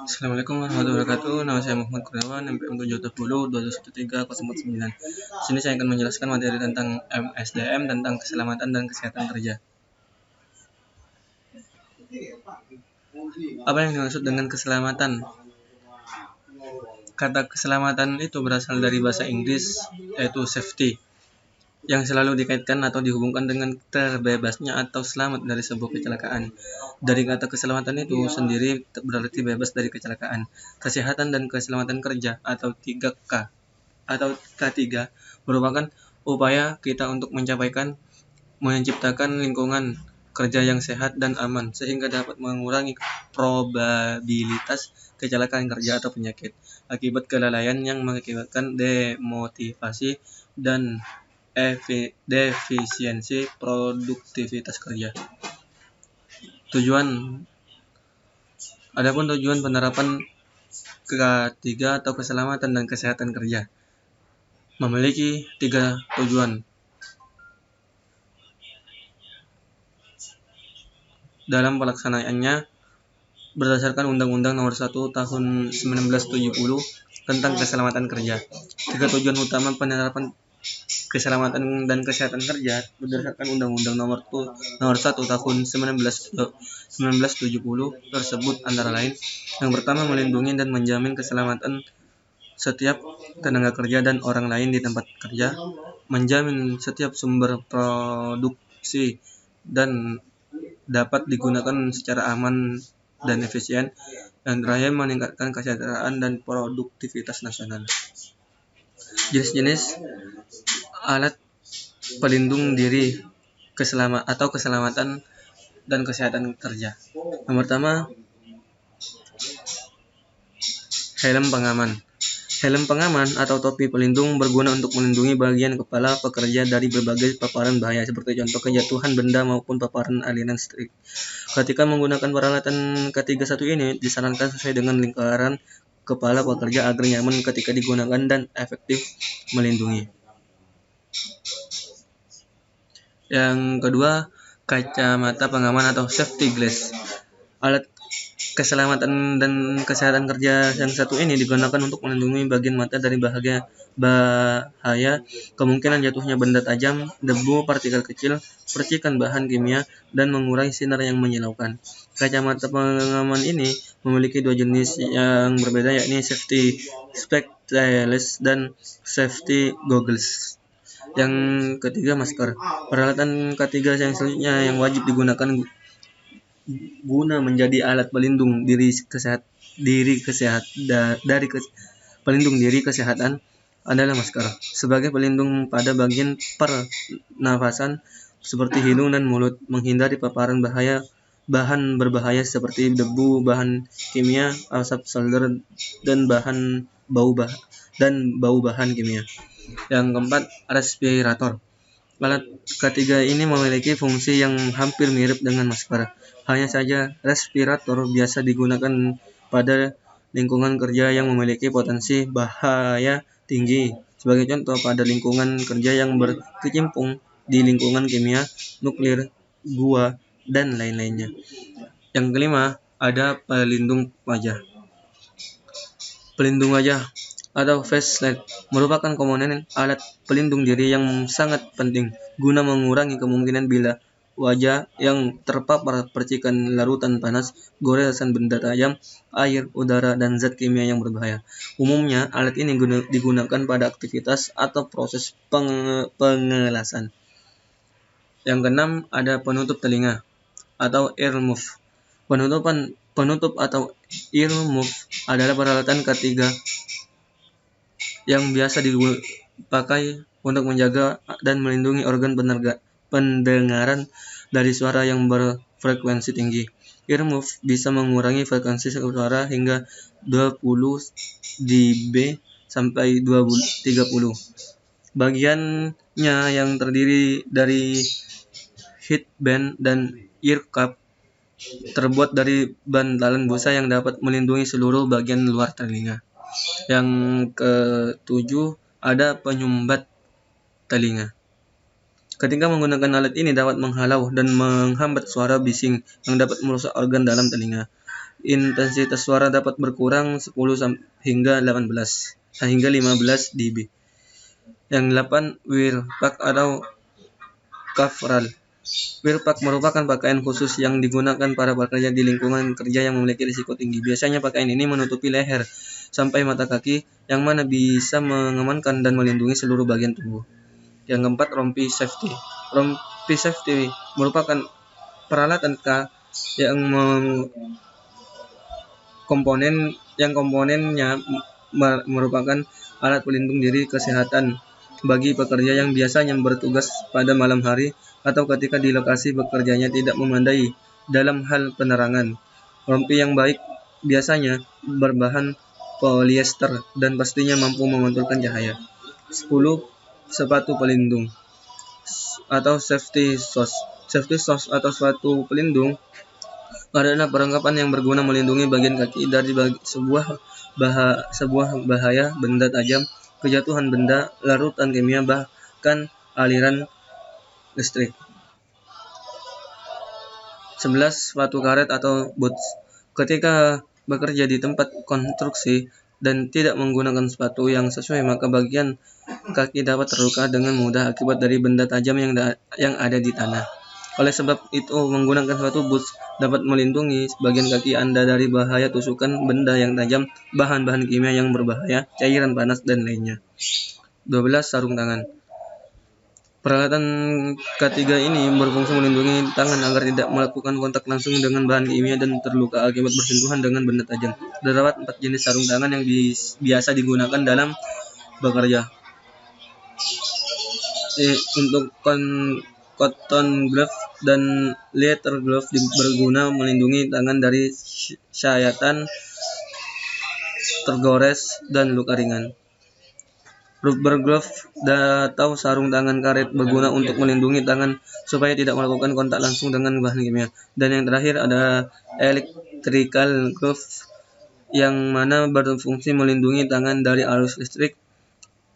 Assalamualaikum warahmatullahi wabarakatuh. Nama saya Muhammad Kurniawan, NPM 710-213-049. Di sini saya akan menjelaskan materi tentang MSDM, tentang keselamatan dan kesehatan kerja. Apa yang dimaksud dengan keselamatan? Kata keselamatan itu berasal dari bahasa Inggris, yaitu safety, yang selalu dikaitkan atau dihubungkan dengan terbebasnya atau selamat dari sebuah kecelakaan. Dari kata keselamatan itu sendiri berarti bebas dari kecelakaan. Kesehatan dan keselamatan kerja atau 3K atau K3 merupakan upaya kita untuk menciptakan lingkungan kerja yang sehat dan aman sehingga dapat mengurangi probabilitas kecelakaan kerja atau penyakit akibat kelalaian yang mengakibatkan demotivasi dan defisiensi produktivitas kerja. Adapun tujuan penerapan K3 atau keselamatan dan kesehatan kerja memiliki 3 tujuan. Dalam pelaksanaannya berdasarkan Undang-Undang Nomor 1 Tahun 1970 tentang keselamatan kerja. 3 tujuan utama penerapan keselamatan dan kesehatan kerja berdasarkan Undang-Undang Nomor 1 Tahun 1970 tersebut antara lain: yang pertama, melindungi dan menjamin keselamatan setiap tenaga kerja dan orang lain di tempat kerja, menjamin setiap sumber produksi dan dapat digunakan secara aman dan efisien, dan terakhir meningkatkan kesejahteraan dan produktivitas nasional. Jenis-jenis alat pelindung diri keselamatan dan kesehatan kerja. Yang pertama, helm pengaman. Helm pengaman atau topi pelindung berguna untuk melindungi bagian kepala pekerja dari berbagai paparan bahaya seperti contoh kejatuhan benda maupun paparan aliran listrik. Ketika menggunakan peralatan K31 ini disarankan sesuai dengan lingkaran kepala pekerja agar nyaman ketika digunakan dan efektif melindungi. Yang kedua, kacamata pengaman atau safety glass. Alat keselamatan dan kesehatan kerja yang satu ini digunakan untuk melindungi bagian mata dari bahaya kemungkinan jatuhnya benda tajam, debu, partikel kecil, percikan bahan kimia, dan mengurangi sinar yang menyilaukan. Kacamata pengaman ini memiliki 2 jenis yang berbeda, yakni safety spectacles dan safety goggles. Yang ketiga, masker. Peralatan K3 yang selanjutnya yang wajib digunakan guna menjadi alat pelindung pelindung diri kesehatan adalah masker sebagai pelindung pada bagian pernafasan seperti hidung dan mulut, menghindari paparan bahan berbahaya seperti debu, bahan kimia, asap solder, dan bau bahan kimia. Yang keempat, respirator. Alat K3 ini memiliki fungsi yang hampir mirip dengan masker. Hanya saja respirator biasa digunakan pada lingkungan kerja yang memiliki potensi bahaya tinggi. Sebagai contoh, pada lingkungan kerja yang berkecimpung di lingkungan kimia, nuklir, gua, dan lain-lainnya. Yang kelima, ada pelindung wajah. Pelindung wajah atau face shield merupakan komponen alat pelindung diri yang sangat penting guna mengurangi kemungkinan bila wajah yang terpapar percikan larutan panas, goresan benda tajam, air, udara, dan zat kimia yang berbahaya. Umumnya, alat ini digunakan pada aktivitas atau proses pengelasan. Yang keenam, ada penutup telinga atau earmuff. Penutup atau earmuff adalah peralatan K3 yang biasa dipakai untuk menjaga dan melindungi organ pendengaran dari suara yang berfrekuensi tinggi. Earmuff bisa mengurangi frekuensi suara hingga 20 dB sampai 30. Bagiannya yang terdiri dari headband dan ear cup terbuat dari bantalan busa yang dapat melindungi seluruh bagian luar telinga. Yang ketujuh, ada penyumbat telinga. Ketika menggunakan alat ini dapat menghalau dan menghambat suara bising yang dapat merusak organ dalam telinga. intensitas suara dapat berkurang 10 hingga 15 dB. Yang 8, wirpak atau kafral. Wirpak merupakan pakaian khusus yang digunakan para pekerja di lingkungan kerja yang memiliki risiko tinggi. Biasanya pakaian ini menutupi leher sampai mata kaki, yang mana bisa mengamankan dan melindungi seluruh bagian tubuh. Yang keempat, rompi safety. Rompi safety merupakan peralatan yang komponennya merupakan alat pelindung diri kesehatan bagi pekerja yang biasanya bertugas pada malam hari atau ketika di lokasi bekerjanya tidak memadai dalam hal penerangan. Rompi yang baik biasanya berbahan polyester dan pastinya mampu memantulkan cahaya. 10. Sepatu pelindung atau safety shoes. Safety shoes atau sepatu pelindung adalah perlengkapan yang berguna melindungi bagian kaki dari sebuah bahaya benda tajam, kejatuhan benda, larutan kimia, bahkan aliran listrik. 11. Sepatu karet atau boots. Ketika bekerja di tempat konstruksi dan tidak menggunakan sepatu yang sesuai, maka bagian kaki dapat terluka dengan mudah akibat dari benda tajam yang ada di tanah. Oleh sebab itu, menggunakan sepatu boots dapat melindungi bagian kaki Anda dari bahaya tusukan benda yang tajam, bahan-bahan kimia yang berbahaya, cairan panas, dan lainnya. 12. Sarung tangan. Peralatan ketiga ini berfungsi melindungi tangan agar tidak melakukan kontak langsung dengan bahan kimia dan terluka akibat bersentuhan dengan benda tajam. Terdapat 4 jenis sarung tangan yang biasa digunakan dalam bekerja. Untuk cotton glove dan leather glove berguna melindungi tangan dari sayatan, tergores, dan luka ringan. Rubber glove atau sarung tangan karet berguna untuk melindungi tangan supaya tidak melakukan kontak langsung dengan bahan kimia. Dan yang terakhir ada electrical glove, yang mana berfungsi melindungi tangan dari arus listrik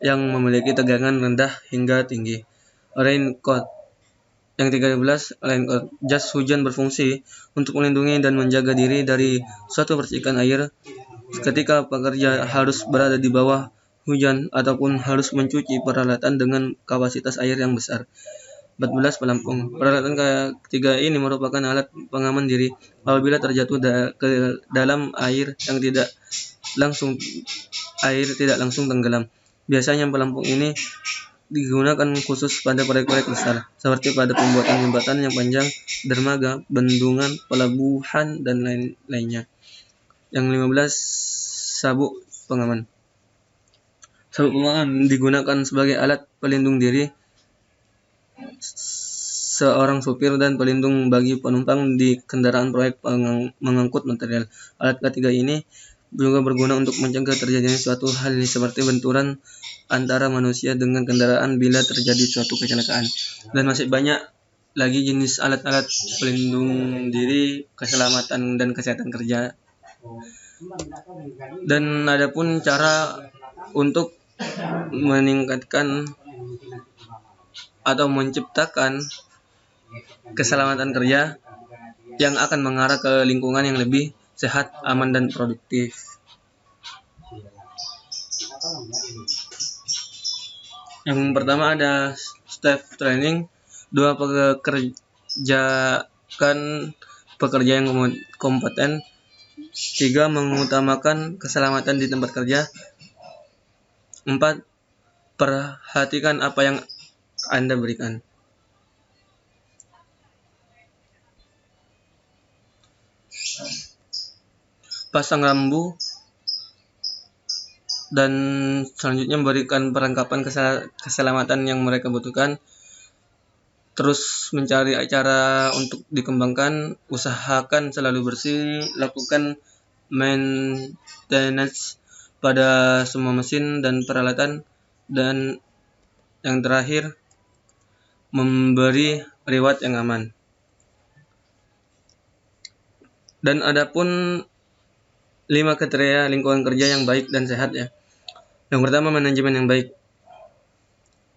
yang memiliki tegangan rendah hingga tinggi. Raincoat. Yang 13, raincoat. Jas hujan berfungsi untuk melindungi dan menjaga diri dari suatu percikan air ketika pekerja harus berada di bawah hujan ataupun harus mencuci peralatan dengan kapasitas air yang besar. 14. Pelampung. Peralatan ketiga ini merupakan alat pengaman diri apabila terjatuh ke dalam air tidak langsung tenggelam. Biasanya pelampung ini digunakan khusus pada proyek-proyek besar, seperti pada pembuatan jembatan yang panjang, dermaga, bendungan, pelabuhan, dan lain-lainnya. Yang 15. Sabuk pengaman. Sabuk pengaman digunakan sebagai alat pelindung diri seorang supir dan pelindung bagi penumpang di kendaraan proyek mengangkut material. Alat ketiga ini juga berguna untuk mencegah terjadinya suatu hal seperti benturan antara manusia dengan kendaraan bila terjadi suatu kecelakaan. Dan masih banyak lagi jenis alat-alat pelindung diri, keselamatan dan kesehatan kerja. Dan ada pun cara untuk meningkatkan atau menciptakan keselamatan kerja yang akan mengarah ke lingkungan yang lebih sehat, aman, dan produktif. Yang pertama ada staff training. 2. Pekerjakan pekerja yang kompeten. 3. Mengutamakan keselamatan di tempat kerja. 4. Perhatikan apa yang Anda berikan. Pasang rambu, dan selanjutnya memberikan perlengkapan keselamatan yang mereka butuhkan. Terus mencari cara untuk dikembangkan, usahakan selalu bersih, lakukan maintenance pada semua mesin dan peralatan, dan yang terakhir memberi reward yang aman. Dan adapun 5 kriteria lingkungan kerja yang baik dan sehat ya. Yang pertama, manajemen yang baik.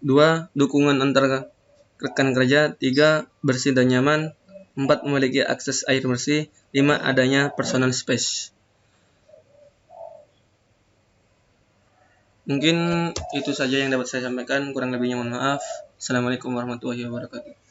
2. Dukungan antar rekan kerja. 3. Bersih dan nyaman. 4. Memiliki akses air bersih. 5. Adanya personal space. Mungkin itu saja yang dapat saya sampaikan, kurang lebihnya mohon maaf. Assalamualaikum warahmatullahi wabarakatuh.